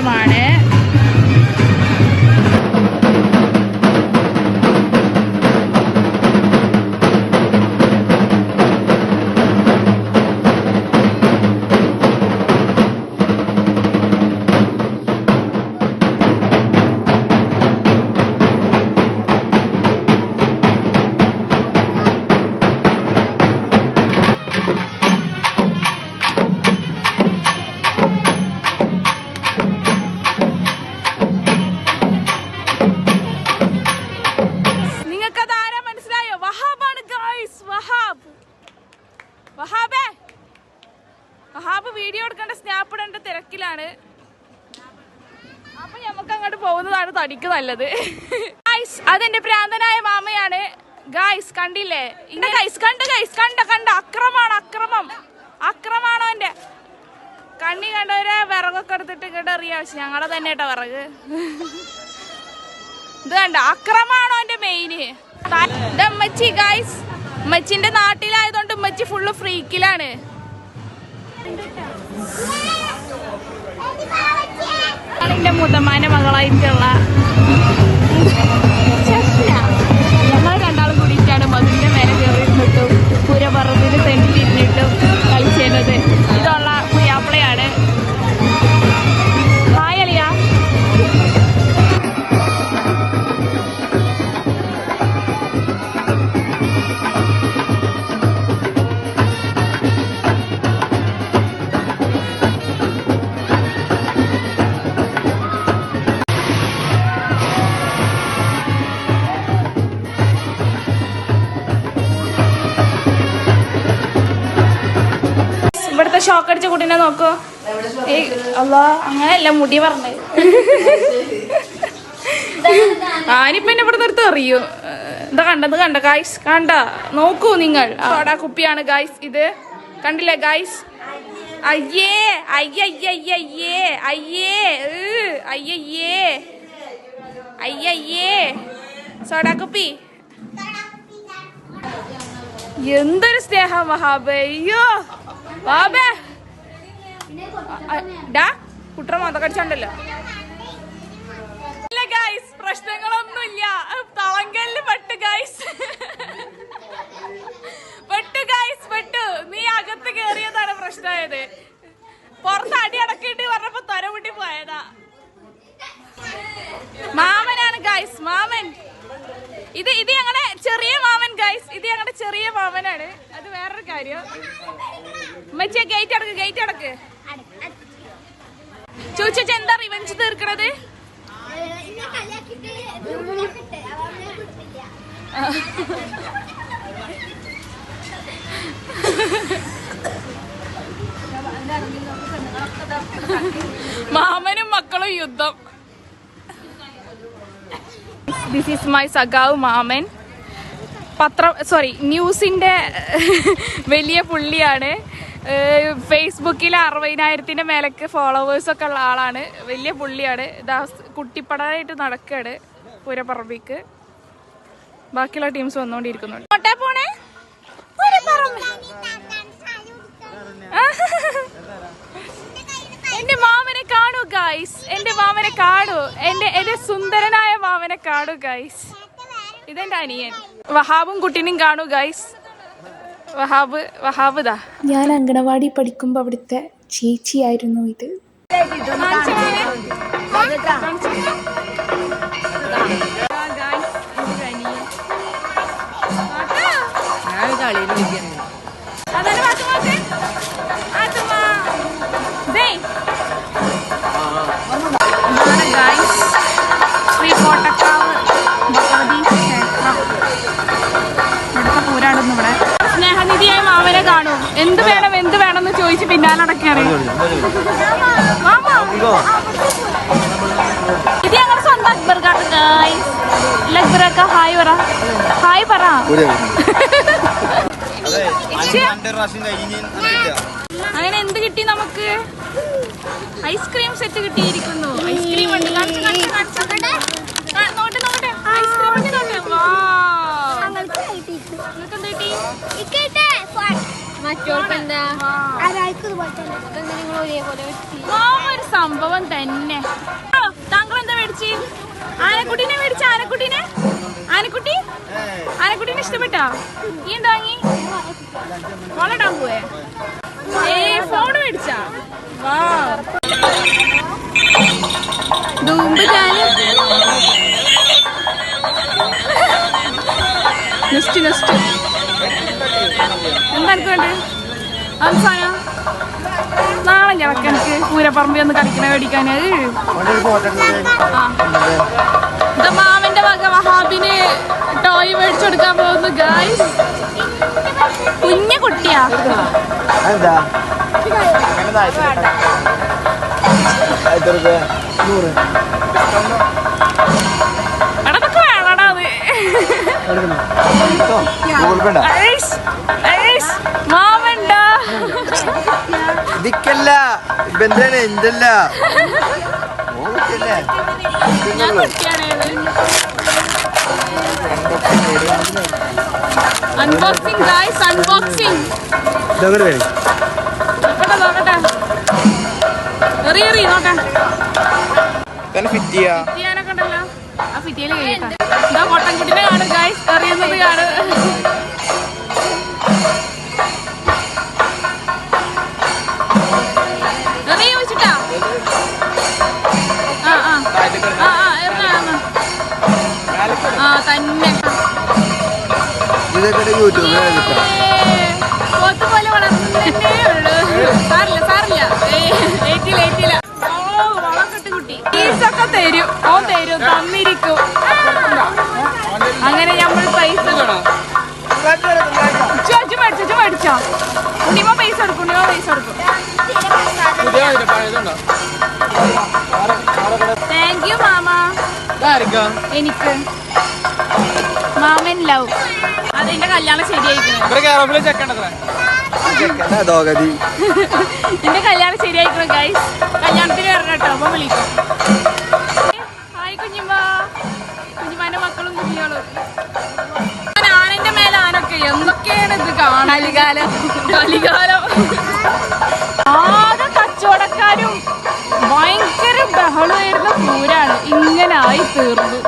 പൂരമാണ്. Wahab video എടുക്കേണ്ട snap ഇടേണ്ട തിരക്കിലാണ്. അപ്പൊ ഞമ്മക്ക് അങ്ങോട്ട് പോകുന്നതാണ് തടിക്ക് നല്ലത്. ഗൈസ് അതെന്റെ പ്രാന്തനായ മാമയാണ്. ഗൈസ് കണ്ടില്ലേ? ഗൈസ് കണ്ട അക്രമാണോ എന്റെ കണ്ണി കണ്ടവരെ വിറകൊക്കെ എടുത്തിട്ട് ഇങ്ങോട്ട് അറിയാം. ഞങ്ങളെ തന്നെ കേട്ടോ വിറക്. ഇത് കണ്ട അക്രമാണോ എന്റെ മെയിന്. ഉമ്മച്ചി ഗൈസ് ഉമ്മച്ചിന്റെ നാട്ടിലായതുകൊണ്ട് ഉമ്മച്ചി ഫുള്ള് ഫ്രീക്കിലാണ്. എന്റെ മുതമാന്റെ മകളായിട്ടുള്ള ഞങ്ങൾ രണ്ടാളും കൂടിയിട്ടാണ് മതിലിന്റെ മേലെ കയറിയിരുന്നിട്ടും പുരപറമ്പിൽ തെന്നി തിരിഞ്ഞിട്ടും കളിച്ചത്. ഇതുള്ള പുയാപ്പിളയാണ്. ഹായ് അളിയ. ഷോക്ക് അടിച്ച കുട്ടീനെ നോക്കോ. അല്ലാ അങ്ങനെയല്ല മുടി പറഞ്ഞത്. ആനിപ്പ എന്നെ ഇവിടെ നിർത്തി അറിയൂ. എന്താ കണ്ട ഗൈസ് കണ്ട നോക്കൂ നിങ്ങൾ. സോഡാ കുപ്പിയാണ് ഗൈസ് ഇത്. കണ്ടില്ലേ ഗൈസ്? അയ്യേ അയ്യയ്യേ സോഡാ കുപ്പി. എന്തൊരു സ്നേഹം വഹാബ്. അയ്യോ ബാബേ ഡാ കുട്ടറ മാത കടിച്ചോണ്ടല്ലോ. ഇല്ല ഗൈസ് പ്രശ്നങ്ങളൊന്നുമില്ല. തളങ്കല്ല് പെട്ടു ഗൈസ്. പെട്ടു നീ അകത്ത് കേറിയതാണ് പ്രശ്നമായത്. പുറത്ത് അടി അടക്കിട്ട് പറഞ്ഞപ്പോ തൊരമുട്ടി പോയതാ. മാമനാണ് ഗൈസ് മാമൻ. ഇത് ഞങ്ങളുടെ ചെറിയ മാമൻ ഗൈസ്. ഇത് ഞങ്ങളുടെ ചെറിയ മാമനാണ്. അത് വേറൊരു കാര്യം. ഉമ്മച്ചിയെ ഗേറ്റ് അടക്ക്. ചോദിച്ചാ എന്താ റിവെഞ്ച് തീർക്കണത്? മാമനും മക്കളും യുദ്ധം. ദിസ് ഈസ് മൈ സഖാവ് മാമൻ. ന്യൂസിന്റെ വലിയ പുള്ളിയാണ്. ഫേസ്ബുക്കിൽ 60,000 മേലക്ക് ഫോളോവേഴ്സൊക്കെ ഉള്ള ആളാണ്. വലിയ പുള്ളിയാണ്. കുട്ടിപ്പടായിട്ട് നടക്കുകയാണ് പൂരപ്പറമ്പിക്ക്. ബാക്കിയുള്ള ടീംസ് വന്നുകൊണ്ടിരിക്കുന്നുണ്ട്. കോട്ടെ പോണേ എന്റെ മാമനെ കാണൂ ഗൈസ്. എന്റെ മാമനെ കാണൂ. എന്റെ സുന്ദരനായ മാമനെ കാണൂ ഗൈസ്. ഇതെന്റെ അനിയൻ. വഹാബും കുട്ടീനും കാണൂ ഗൈസ്. വഹാബ് ദാ. ഞാൻ അങ്കണവാടി പഠിക്കുമ്പോൾ അവിടുത്തെ ചേച്ചിയായിരുന്നു ഇത്. ശ്രീ കോട്ടക്കാവ് ഭഗവതി ക്ഷേത്രം. ഇവിടുത്തെ പൂരാടുന്നു. ഇവിടെ സ്നേഹനിധിയായ മാമനെ കാണും. എന്ത് വേണം എന്ന് ചോദിച്ച് പിന്നാലടക്കാണ്. ഇത് ഞങ്ങളുടെ സ്വന്തം അക്ബർക്കാണ് ഗൈസ്. അക്ബറൊക്കെ ഹായ് പറ. അങ്ങനെ എന്ത് കിട്ടി നമുക്ക്? ഐസ്ക്രീം സെറ്റ് കിട്ടിയിരിക്കുന്നു. ഐസ്ക്രീം ഉണ്ട്. മാമ ഒരു സംഭവം തന്നെ. താങ്കൾ എന്താ മേടിച്ച്? ആനക്കുട്ടീനെ മേടിച്ച. ആനക്കുട്ടീനെ ഇഷ്ടപ്പെട്ടോ? ഈ എന്താ വാങ്ങി? വളടാൻ പോവേ? ഫോൺ മേടിച്ചാ? വാ എന്താ എനിക്ക് വേണ്ടത്? അവസാനം നാളെ ഞങ്ങൾക്ക് എനിക്ക് പൂരപ്പറമ്പിൽ ഒന്ന് കളിക്കണ മേടിക്കാന്. ഇതാ മാമന്റെ വക വഹാബിന് ടോയ് മേടിച്ചു കൊടുക്കാൻ പോകുന്നു ഗായ്സ്. കുഞ്ഞു കുട്ടിയാ. എടതൊക്കെ വേണടാ അത്. മാമണ്ടാ ഇതിക്കല്ല ഇതെന്താണ് എന്തല്ല ഞാൻ കുട്ടിയാണ്. Unboxing guys, unboxing. നോക്കട്ടെ എറി നോട്ടെ. ഫിറ്റിയാനൊക്കെ ഉണ്ടല്ലോ. ആ ഫിറ്റിയിൽ കഴിയട്ടെ. എന്താ പൊട്ടൻകുട്ടിനെ കാണും ഗായ്സ്, എറിയുന്നത് കാണും. എറിയ വെച്ചിട്ടാ. തന്നെ ഇതൊക്കെ യൂട്യൂബിൽ പോത്ത് പോലെ വളർന്നേ ഉള്ളു. സാറില്ല ഏറ്റില്ല. വളക്കെട്ട് കുട്ടി പൈസൊക്കെ തരും. തന്നിരിക്കും. അങ്ങനെ നമ്മൾ പൈസ മേടിച്ചോ? ഉണ്ണിമ പൈസ കൊടുക്കും. Thank you mama. എനിക്ക് മാമൻ ലവ്. അതിന്റെ കല്യാണം ശരിയായിരിക്കണം. എന്റെ കല്യാണം ശരിയായിരിക്കണം ഗൈസ്. കല്യാണത്തിന് വരണം കേട്ടോ. അപ്പൊ വിളിക്കും. ഹായ് കുഞ്ഞിമാന്റെ മക്കളും കുഞ്ഞുങ്ങളും. ആനന്റെ മേലെ ആനൊക്കെ എന്തൊക്കെയാണ് ഇത് കാണാൻ. കലികാലം. ആകെ കച്ചവടക്കാരും ഭയങ്കര ബഹളമായിരുന്ന പൂരാണ്. ഇങ്ങനെ ആയി തീർന്നു.